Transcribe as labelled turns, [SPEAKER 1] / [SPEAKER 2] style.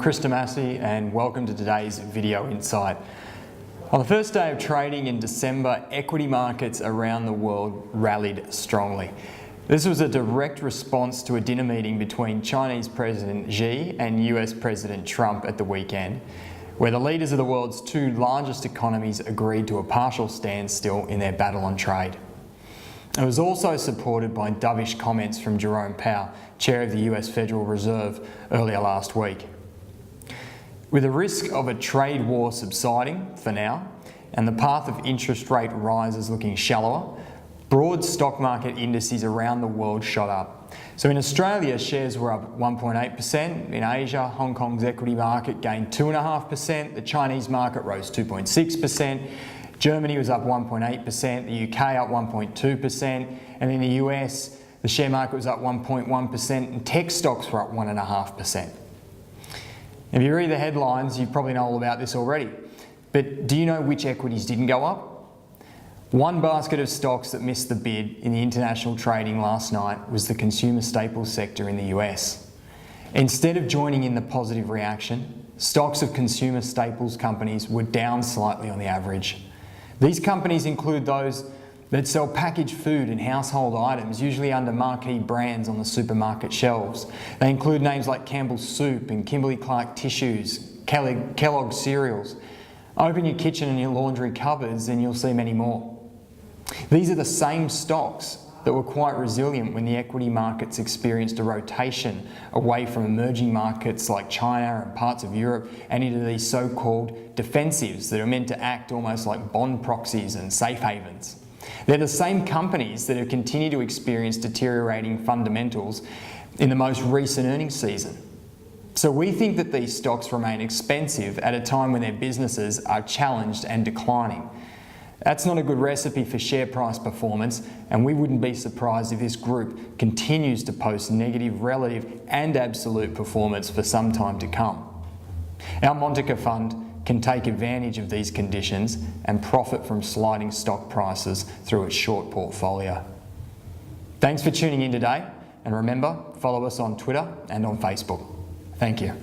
[SPEAKER 1] Chris Massey and welcome to today's video insight. On the first day of trading in December, equity markets around the world rallied strongly. This was a direct response to a dinner meeting between Chinese President Xi and US President Trump at the weekend, where the leaders of the world's two largest economies agreed to a partial standstill in their battle on trade. It was also supported by dovish comments from Jerome Powell, chair of the US Federal Reserve, earlier last week. With the risk of a trade war subsiding for now, and the path of interest rate rises looking shallower, broad stock market indices around the world shot up. So in Australia, shares were up 1.8%. In Asia, Hong Kong's equity market gained 2.5%. The Chinese market rose 2.6%. Germany was up 1.8%, the UK up 1.2%, and in the US, the share market was up 1.1%, and tech stocks were up 1.5%. If you read the headlines, you probably know all about this already. But do you know which equities didn't go up? One basket of stocks that missed the bid in the international trading last night was the consumer staples sector in the US. Instead of joining in the positive reaction, stocks of consumer staples companies were down slightly on the average. These companies include those that sell packaged food and household items, usually under marquee brands on the supermarket shelves. They include names like Campbell's Soup and Kimberly-Clark Tissues, Kellogg's cereals. Open your kitchen and your laundry cupboards and you'll see many more. These are the same stocks that were quite resilient when the equity markets experienced a rotation away from emerging markets like China and parts of Europe and into these so-called defensives that are meant to act almost like bond proxies and safe havens. They're the same companies that have continued to experience deteriorating fundamentals in the most recent earnings season. So we think that these stocks remain expensive at a time when their businesses are challenged and declining. That's not a good recipe for share price performance, and we wouldn't be surprised if this group continues to post negative relative and absolute performance for some time to come. Our Montgomery fund can take advantage of these conditions and profit from sliding stock prices through its short portfolio. Thanks for tuning in today, and remember, follow us on Twitter and on Facebook. Thank you.